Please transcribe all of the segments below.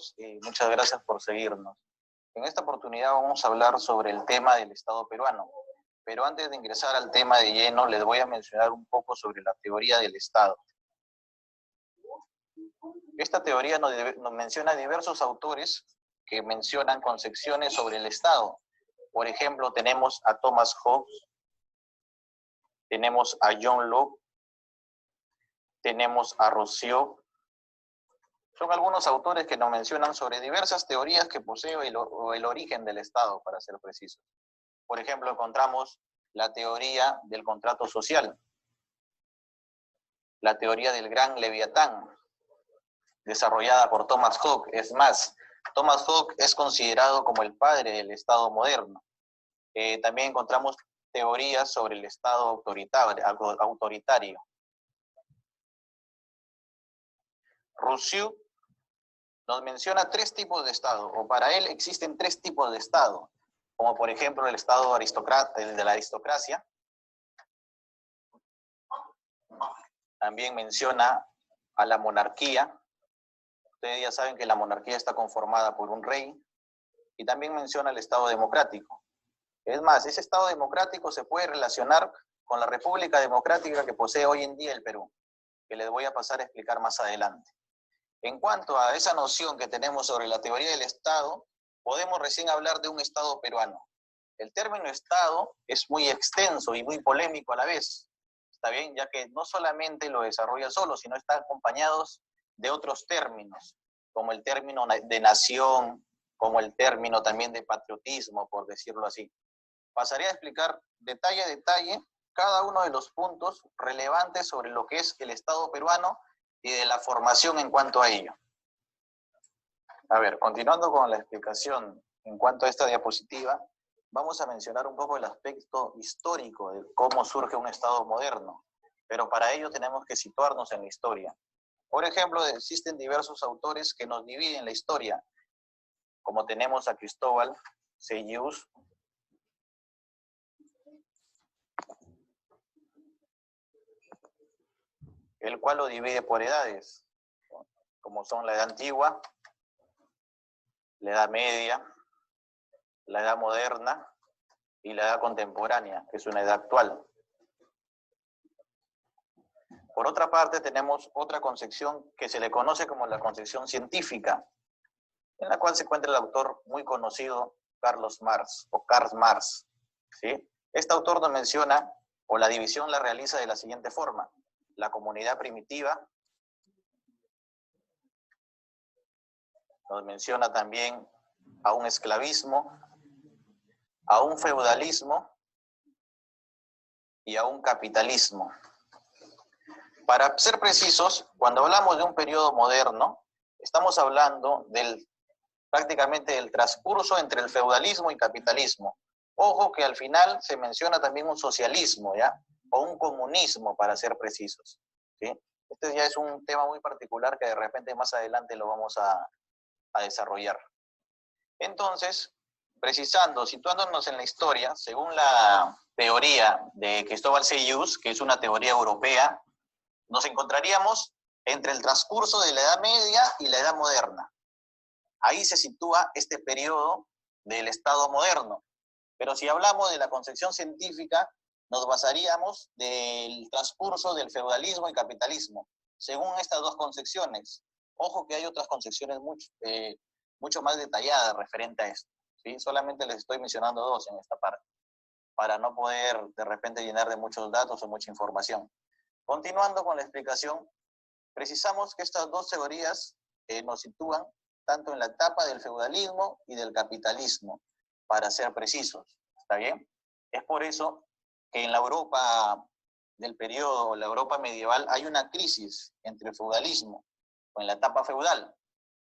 todos y muchas gracias por seguirnos. En esta oportunidad vamos a hablar sobre el tema del Estado peruano. Pero antes de ingresar al tema de lleno, les voy a mencionar un poco sobre la teoría del Estado. Esta teoría nos menciona diversos autores que mencionan concepciones sobre el Estado. Por ejemplo, tenemos a Thomas Hobbes, tenemos a John Locke, tenemos a Rousseau. Son algunos autores que nos mencionan sobre diversas teorías que posee el origen del Estado, para ser precisos. Por ejemplo, encontramos la teoría del contrato social, la teoría del gran Leviatán, desarrollada por Thomas Hobbes. Es más, Thomas Hobbes es considerado como el padre del Estado moderno. También encontramos teorías sobre el Estado autoritario. Rousseau nos menciona tres tipos de Estado, o para él existen tres tipos de Estado, como por ejemplo el Estado el de la aristocracia. También menciona a la monarquía. Ustedes ya saben que la monarquía está conformada por un rey. Y también menciona el Estado democrático. Es más, ese Estado democrático se puede relacionar con la República Democrática que posee hoy en día el Perú, que les voy a pasar a explicar más adelante. En cuanto a esa noción que tenemos sobre la teoría del Estado, podemos recién hablar de un Estado peruano. El término Estado es muy extenso y muy polémico a la vez, ¿está bien? Ya que no solamente lo desarrolla solo, sino está acompañado de otros términos, como el término de nación, como el término también de patriotismo, por decirlo así. Pasaré a explicar detalle a detalle cada uno de los puntos relevantes sobre lo que es el Estado peruano y de la formación en cuanto a ello. A ver, continuando con la explicación en cuanto a esta diapositiva, vamos a mencionar un poco el aspecto histórico de cómo surge un Estado moderno, pero para ello tenemos que situarnos en la historia. Por ejemplo, existen diversos autores que nos dividen la historia, como tenemos a Cristóbal Seyus, el cual lo divide por edades, como son la Edad Antigua, la Edad Media, la Edad Moderna y la Edad Contemporánea, que es una edad actual. Por otra parte, tenemos otra concepción que se le conoce como la concepción científica, en la cual se encuentra el autor muy conocido, Karl Marx, ¿sí? Este autor nos menciona, o la división la realiza de la siguiente forma: la comunidad primitiva, nos menciona también a un esclavismo, a un feudalismo y a un capitalismo. Para ser precisos, cuando hablamos de un periodo moderno, estamos hablando prácticamente del transcurso entre el feudalismo y capitalismo. Ojo que al final se menciona también un socialismo, ¿ya? O un comunismo, para ser precisos, ¿sí? Este ya es un tema muy particular que de repente más adelante lo vamos a desarrollar. Entonces, precisando, situándonos en la historia, según la teoría de Cristóbal Seyus, que es una teoría europea, nos encontraríamos entre el transcurso de la Edad Media y la Edad Moderna. Ahí se sitúa este periodo del Estado moderno. Pero si hablamos de la concepción científica, nos basaríamos del transcurso del feudalismo y capitalismo, según estas dos concepciones. Ojo que hay otras concepciones mucho más detalladas referente a esto, ¿sí? Solamente les estoy mencionando dos en esta parte, para no poder de repente llenar de muchos datos o mucha información. Continuando con la explicación, precisamos que estas dos teorías nos sitúan tanto en la etapa del feudalismo y del capitalismo, para ser precisos, ¿está bien? Es por eso que en la Europa del periodo, la Europa medieval, hay una crisis entre el feudalismo, o en la etapa feudal.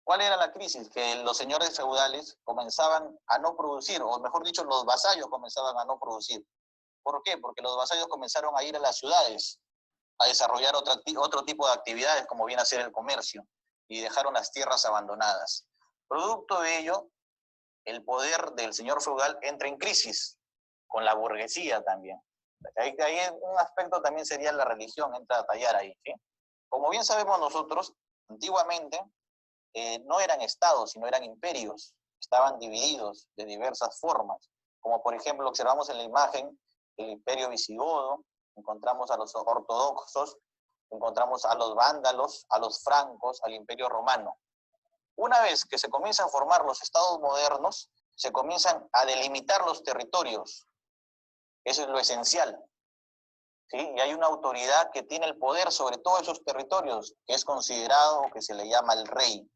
¿Cuál era la crisis? Que los señores feudales comenzaban a no producir, o mejor dicho, los vasallos comenzaban a no producir. ¿Por qué? Porque los vasallos comenzaron a ir a las ciudades a desarrollar otro tipo de actividades, como viene a ser el comercio, y dejaron las tierras abandonadas. Producto de ello, el poder del señor feudal entra en crisis, con la burguesía también. Ahí un aspecto también sería la religión, entra a tallar ahí, ¿sí? Como bien sabemos nosotros, antiguamente no eran estados, sino eran imperios. Estaban divididos de diversas formas. Como por ejemplo observamos en la imagen el imperio visigodo, encontramos a los ortodoxos, encontramos a los vándalos, a los francos, al imperio romano. Una vez que se comienzan a formar los estados modernos, se comienzan a delimitar los territorios. Eso es lo esencial. ¿Sí? Y hay una autoridad que tiene el poder sobre todos esos territorios, que es considerado, que se le llama el rey.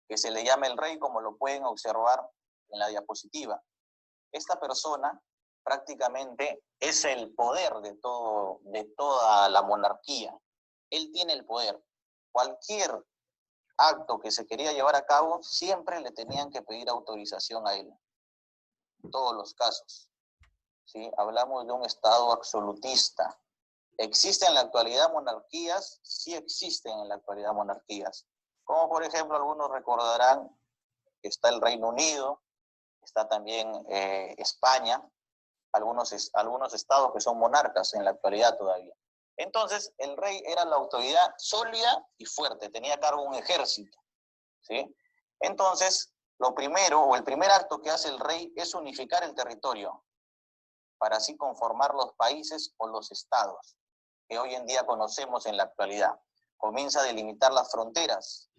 Que se le llama el rey, como lo pueden observar en la diapositiva. Esta persona prácticamente es el poder de toda la monarquía. Él tiene el poder. Cualquier acto que se quería llevar a cabo, siempre le tenían que pedir autorización a él. En todos los casos. ¿Sí? Hablamos de un estado absolutista. ¿Existen en la actualidad monarquías? Sí existen en la actualidad monarquías. Como por ejemplo, algunos recordarán que está el Reino Unido, está también España, algunos estados que son monarcas en la actualidad todavía. Entonces, el rey era la autoridad sólida y fuerte, tenía a cargo un ejército, ¿sí? Entonces, lo primero, o el primer acto que hace el rey es unificar el territorio, para así conformar los países o los estados, que hoy en día conocemos en la actualidad. Comienza a delimitar las fronteras.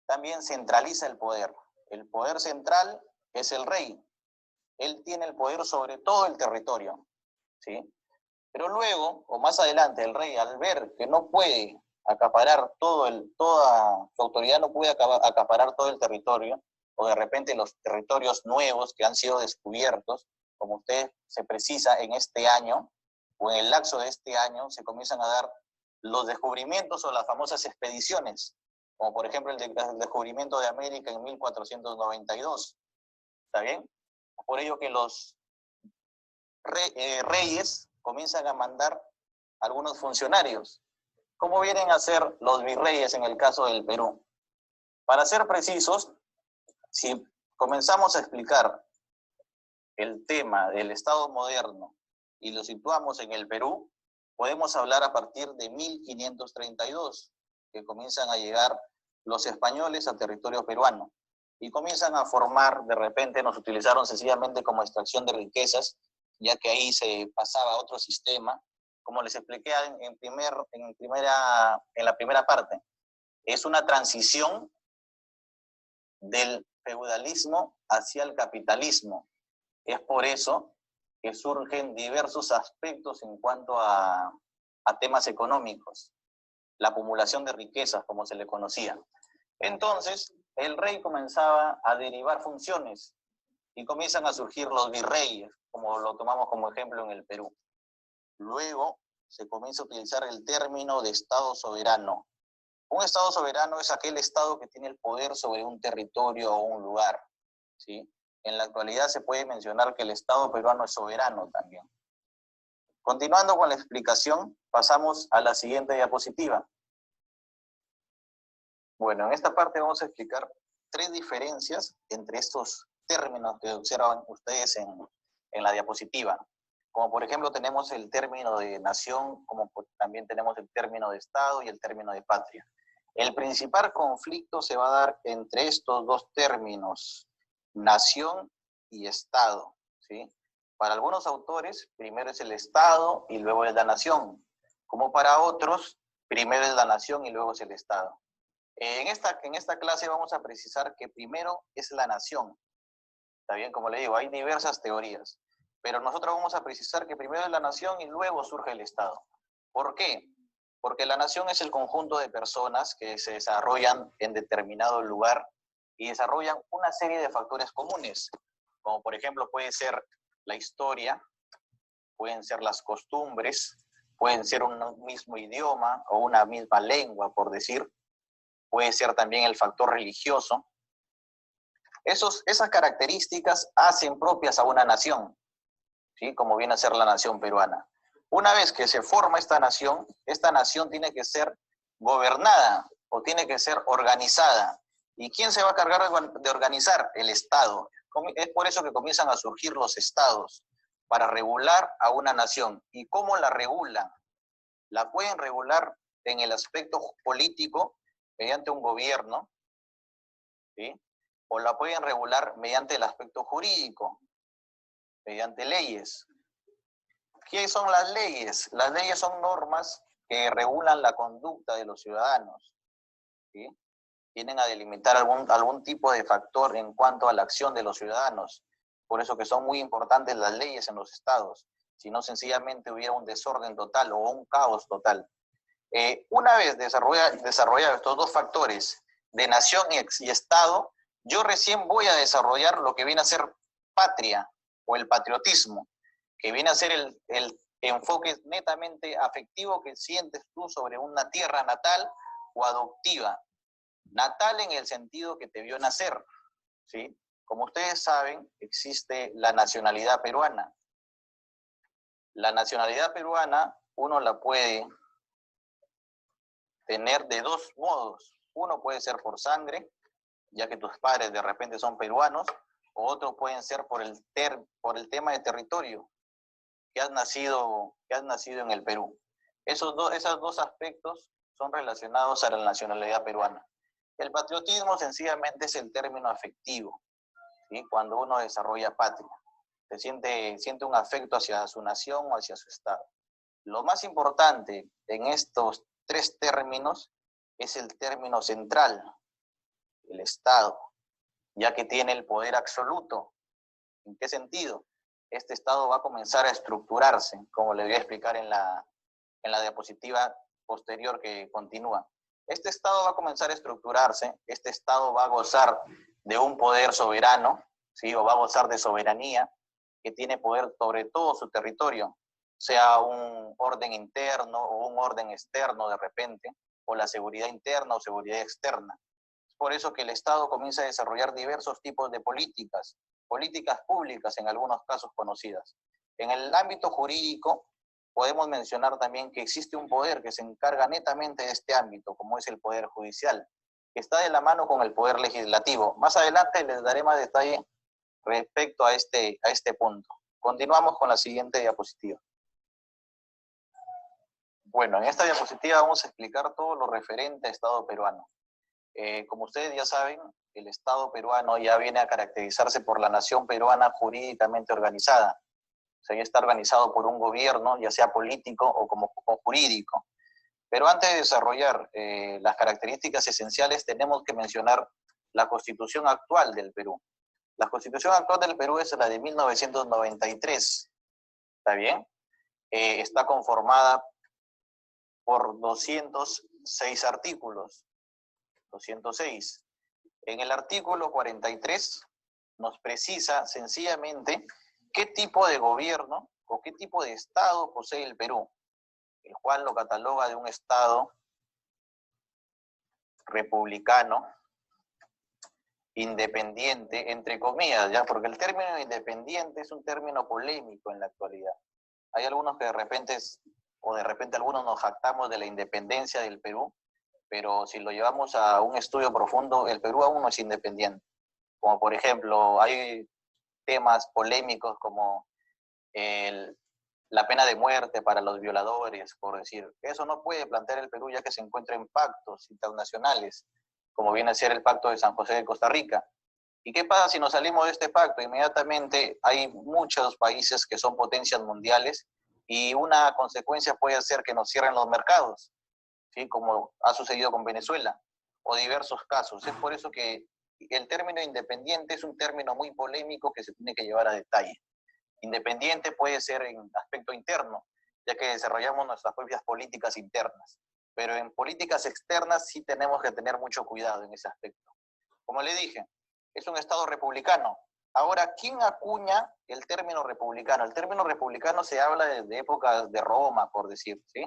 También centraliza el poder. El poder central es el rey. Él tiene el poder sobre todo el territorio, ¿sí? Pero luego, o más adelante, el rey, al ver que no puede acaparar toda su autoridad, no puede acaparar todo el territorio, o de repente los territorios nuevos que han sido descubiertos, como usted se precisa en este año, o en el lapso de este año, se comienzan a dar los descubrimientos o las famosas expediciones, como por ejemplo el descubrimiento de América en 1492. ¿Está bien? Por ello que los reyes comienzan a mandar algunos funcionarios. ¿Cómo vienen a ser los virreyes en el caso del Perú? Para ser precisos, si comenzamos a explicar el tema del Estado moderno y lo situamos en el Perú, podemos hablar a partir de 1532, que comienzan a llegar los españoles a territorio peruano y comienzan a formar, de repente nos utilizaron sencillamente como extracción de riquezas, ya que ahí se pasaba a otro sistema, como les expliqué en la primera parte. Es una transición del feudalismo hacia el capitalismo. Es por eso que surgen diversos aspectos en cuanto a temas económicos, la acumulación de riquezas, como se le conocía. Entonces, el rey comenzaba a derivar funciones y comienzan a surgir los virreyes, como lo tomamos como ejemplo en el Perú. Luego se comienza a utilizar el término de Estado soberano. Un Estado soberano es aquel Estado que tiene el poder sobre un territorio o un lugar, ¿sí? En la actualidad se puede mencionar que el Estado peruano es soberano también. Continuando con la explicación, pasamos a la siguiente diapositiva. Bueno, en esta parte vamos a explicar tres diferencias entre estos términos que observan ustedes en la diapositiva. Como por ejemplo tenemos el término de nación, como también tenemos el término de Estado y el término de patria. El principal conflicto se va a dar entre estos dos términos, nación y Estado, ¿sí? Para algunos autores, primero es el Estado y luego es la nación, como para otros, primero es la nación y luego es el Estado. En esta clase vamos a precisar que primero es la nación. Está bien, como le digo, hay diversas teorías, pero nosotros vamos a precisar que primero es la nación y luego surge el Estado. ¿Por qué? Porque la nación es el conjunto de personas que se desarrollan en determinado lugar y desarrollan una serie de factores comunes, como por ejemplo puede ser la historia, pueden ser las costumbres, pueden ser un mismo idioma o una misma lengua, por decir, puede ser también el factor religioso. Esas características hacen propias a una nación, ¿sí? Como viene a ser la nación peruana. Una vez que se forma esta nación tiene que ser gobernada o tiene que ser organizada. ¿Y quién se va a cargar de organizar? El Estado. Es por eso que comienzan a surgir los estados, para regular a una nación. ¿Y cómo la regulan? La pueden regular en el aspecto político mediante un gobierno, ¿sí? O la pueden regular mediante el aspecto jurídico, mediante leyes. ¿Qué son las leyes? Las leyes son normas que regulan la conducta de los ciudadanos, ¿sí? Tienen a delimitar algún tipo de factor en cuanto a la acción de los ciudadanos. Por eso que son muy importantes las leyes en los estados. Si no, sencillamente hubiera un desorden total o un caos total. Una vez desarrollados estos dos factores de nación y estado, yo recién voy a desarrollar lo que viene a ser patria o el patriotismo, que viene a ser el enfoque netamente afectivo que sientes tú sobre una tierra natal o adoptiva. Natal en el sentido que te vio nacer, ¿sí? Como ustedes saben, existe la nacionalidad peruana. La nacionalidad peruana uno la puede tener de dos modos. Uno puede ser por sangre, ya que tus padres de repente son peruanos, o otros pueden ser por el tema de territorio, que has nacido en el Perú. Esos dos aspectos son relacionados a la nacionalidad peruana. El patriotismo sencillamente es el término afectivo, ¿sí? Cuando uno desarrolla patria, siente un afecto hacia su nación o hacia su estado. Lo más importante en estos tres términos es el término central, el Estado, ya que tiene el poder absoluto. ¿En qué sentido? Este Estado va a comenzar a estructurarse, como le voy a explicar en la diapositiva posterior que continúa. Este Estado va a comenzar a estructurarse, este Estado va a gozar de un poder soberano, ¿sí? O va a gozar de soberanía, que tiene poder sobre todo su territorio, sea un orden interno o un orden externo de repente, o la seguridad interna o seguridad externa. Es por eso que el Estado comienza a desarrollar diversos tipos de políticas públicas en algunos casos conocidas. En el ámbito jurídico, podemos mencionar también que existe un poder que se encarga netamente de este ámbito, como es el Poder Judicial, que está de la mano con el Poder Legislativo. Más adelante les daré más detalle respecto a este punto. Continuamos con la siguiente diapositiva. Bueno, en esta diapositiva vamos a explicar todo lo referente al Estado peruano. Como ustedes ya saben, el Estado peruano ya viene a caracterizarse por la nación peruana jurídicamente organizada. O sea, ya está organizado por un gobierno, ya sea político o jurídico. Pero antes de desarrollar las características esenciales, tenemos que mencionar la Constitución actual del Perú. La Constitución actual del Perú es la de 1993, ¿está bien? Está conformada por 206 artículos, 206. En el artículo 43 nos precisa sencillamente qué tipo de gobierno o qué tipo de Estado posee el Perú, el cual lo cataloga de un Estado republicano, independiente, entre comillas, ¿ya? Porque el término independiente es un término polémico en la actualidad. Hay algunos que de repente algunos nos jactamos de la independencia del Perú, pero si lo llevamos a un estudio profundo, el Perú aún no es independiente. Como por ejemplo, hay temas polémicos como la pena de muerte para los violadores, por decir. Eso no puede plantear el Perú ya que se encuentra en pactos internacionales, como viene a ser el Pacto de San José de Costa Rica. ¿Y qué pasa si nos salimos de este pacto? Inmediatamente hay muchos países que son potencias mundiales y una consecuencia puede ser que nos cierren los mercados, ¿sí? Como ha sucedido con Venezuela, o diversos casos. Es por eso que el término independiente es un término muy polémico que se tiene que llevar a detalle. Independiente puede ser en aspecto interno, ya que desarrollamos nuestras propias políticas internas, pero en políticas externas sí tenemos que tener mucho cuidado en ese aspecto. Como le dije, es un Estado republicano. Ahora, ¿quién acuña el término republicano? El término republicano se habla desde épocas de Roma, por decir, ¿sí?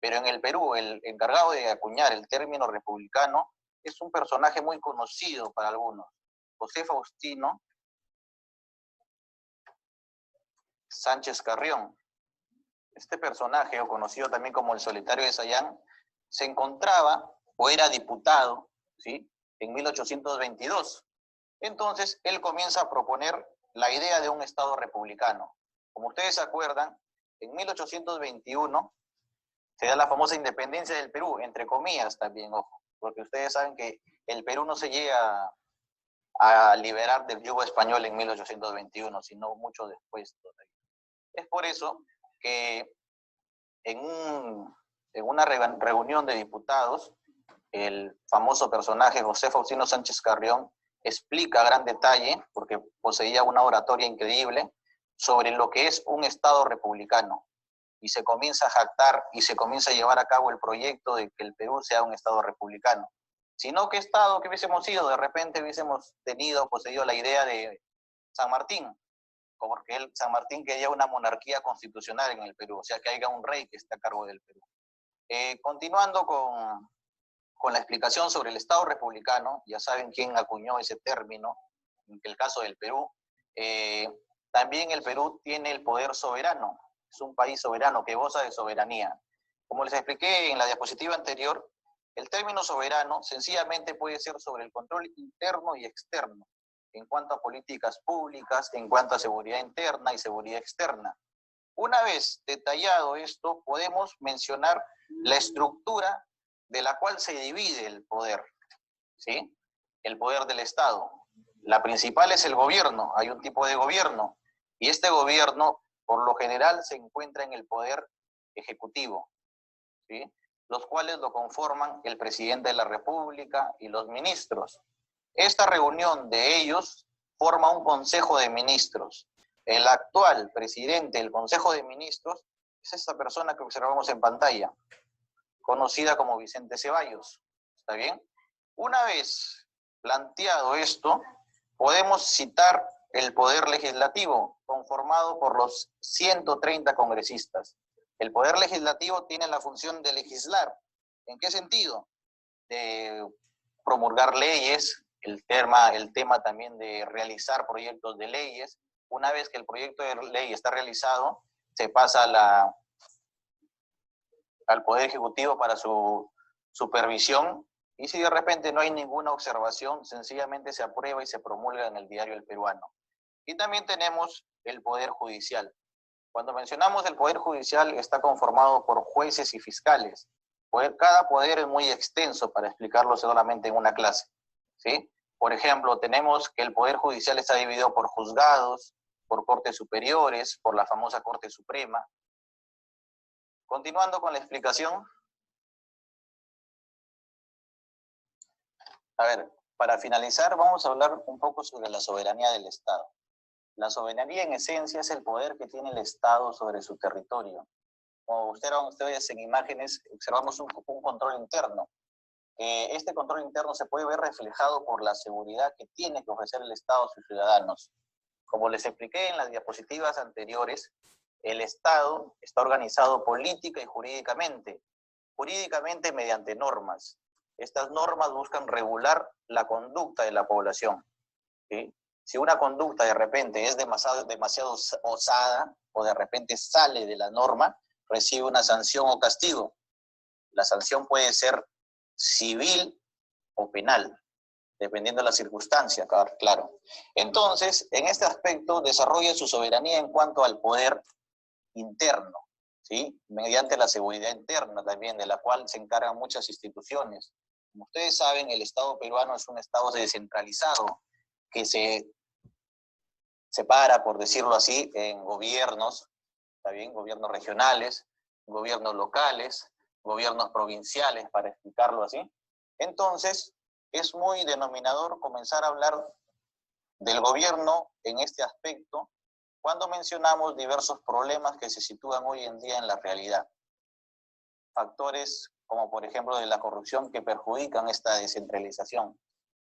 Pero en el Perú, el encargado de acuñar el término republicano es un personaje muy conocido para algunos, José Faustino Sánchez Carrión. Este personaje, o conocido también como el Solitario de Sayán, se encontraba o era diputado, ¿sí? En 1822. Entonces, él comienza a proponer la idea de un Estado republicano. Como ustedes se acuerdan, en 1821 se da la famosa independencia del Perú, entre comillas también, ojo, porque ustedes saben que el Perú no se llega a liberar del yugo español en 1821, sino mucho después todavía. Es por eso que en una reunión de diputados, el famoso personaje José Faustino Sánchez Carrión explica a gran detalle, porque poseía una oratoria increíble, sobre lo que es un Estado republicano. Y se comienza a jactar y se comienza a llevar a cabo el proyecto de que el Perú sea un Estado republicano. Sino ¿qué Estado que hubiésemos sido? De repente hubiésemos tenido, poseído la idea de San Martín, porque San Martín quería una monarquía constitucional en el Perú, o sea, que haya un rey que esté a cargo del Perú. Continuando con la explicación sobre el Estado republicano, ya saben quién acuñó ese término, en el caso del Perú, también el Perú tiene el poder soberano, es un país soberano que goza de soberanía. Como les expliqué en la diapositiva anterior, el término soberano sencillamente puede ser sobre el control interno y externo, en cuanto a políticas públicas, en cuanto a seguridad interna y seguridad externa. Una vez detallado esto, podemos mencionar la estructura de la cual se divide el poder, ¿sí? El poder del Estado. La principal es el gobierno, hay un tipo de gobierno, y este gobierno, por lo general, se encuentra en el poder ejecutivo, ¿sí? Los cuales lo conforman el presidente de la República y los ministros. Esta reunión de ellos forma un consejo de ministros. El actual presidente del Consejo de Ministros es esta persona que observamos en pantalla, conocida como Vicente Ceballos. ¿Está bien? Una vez planteado esto, podemos citar el Poder Legislativo, conformado por los 130 congresistas. El Poder Legislativo tiene la función de legislar. ¿En qué sentido? De promulgar leyes, el tema también de realizar proyectos de leyes. Una vez que el proyecto de ley está realizado, se pasa al Poder Ejecutivo para su supervisión, y si de repente no hay ninguna observación, sencillamente se aprueba y se promulga en el Diario El Peruano. Y también tenemos el Poder Judicial. Cuando mencionamos el Poder Judicial, está conformado por jueces y fiscales. Cada poder es muy extenso para explicarlo solamente en una clase, ¿sí? Por ejemplo, tenemos que el Poder Judicial está dividido por juzgados, por cortes superiores, por la famosa Corte Suprema. Continuando con la explicación. A ver, para finalizar, vamos a hablar un poco sobre la soberanía del Estado. La soberanía, en esencia, es el poder que tiene el Estado sobre su territorio. Como ustedes en imágenes, observamos un control interno. Este control interno se puede ver reflejado por la seguridad que tiene que ofrecer el Estado a sus ciudadanos. Como les expliqué en las diapositivas anteriores, el Estado está organizado política y jurídicamente. Jurídicamente mediante normas. Estas normas buscan regular la conducta de la población, ¿sí? Si una conducta de repente es demasiado osada o de repente sale de la norma, recibe una sanción o castigo. La sanción puede ser civil o penal, dependiendo de la circunstancia, claro. Entonces, en este aspecto, desarrolla su soberanía en cuanto al poder interno, ¿sí? Mediante la seguridad interna también, de la cual se encargan muchas instituciones. Como ustedes saben, el Estado peruano es un Estado descentralizado que se separa, por decirlo así, en gobiernos, ¿está bien? Gobiernos regionales, gobiernos locales, gobiernos provinciales, para explicarlo así. Entonces, es muy denominador comenzar a hablar del gobierno en este aspecto cuando mencionamos diversos problemas que se sitúan hoy en día en la realidad. Factores como, por ejemplo, de la corrupción que perjudican esta descentralización.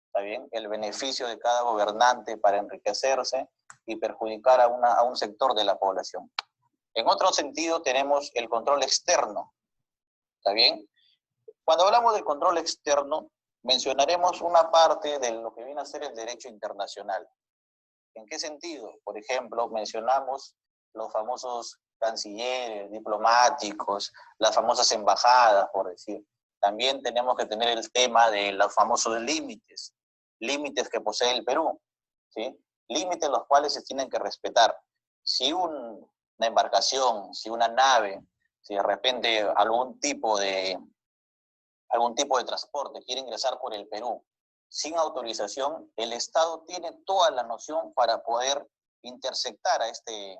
¿Está bien? El beneficio de cada gobernante para enriquecerse y perjudicar a un sector de la población. En otro sentido, tenemos el control externo. ¿Está bien? Cuando hablamos del control externo, mencionaremos una parte de lo que viene a ser el derecho internacional. ¿En qué sentido? Por ejemplo, mencionamos los famosos cancilleres, diplomáticos, las famosas embajadas, por decir. También tenemos que tener el tema de los famosos límites que posee el Perú, ¿sí? Límites los cuales se tienen que respetar. Si una embarcación, si una nave Si de repente algún tipo de transporte quiere ingresar por el Perú sin autorización, el Estado tiene toda la noción para poder interceptar a este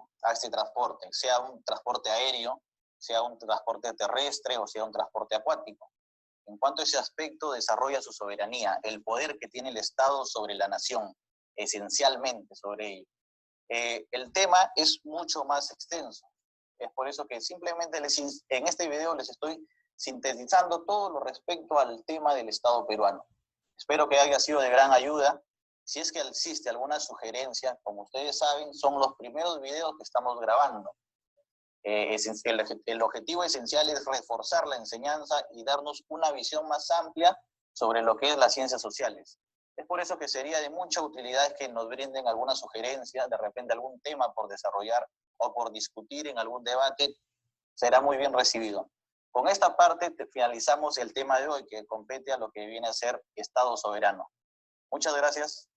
transporte, sea un transporte aéreo, sea un transporte terrestre o sea un transporte acuático. En cuanto a ese aspecto, desarrolla su soberanía, el poder que tiene el Estado sobre la nación, esencialmente sobre ello. El tema es mucho más extenso. Es por eso que simplemente en este video les estoy sintetizando todo lo respecto al tema del Estado peruano. Espero que haya sido de gran ayuda. Si es que existe alguna sugerencia, como ustedes saben, son los primeros videos que estamos grabando. El objetivo esencial es reforzar la enseñanza y darnos una visión más amplia sobre lo que es las ciencias sociales. Es por eso que sería de mucha utilidad que nos brinden alguna sugerencia, de repente algún tema por desarrollar o por discutir en algún debate, será muy bien recibido. Con esta parte finalizamos el tema de hoy, que compete a lo que viene a ser Estado soberano. Muchas gracias.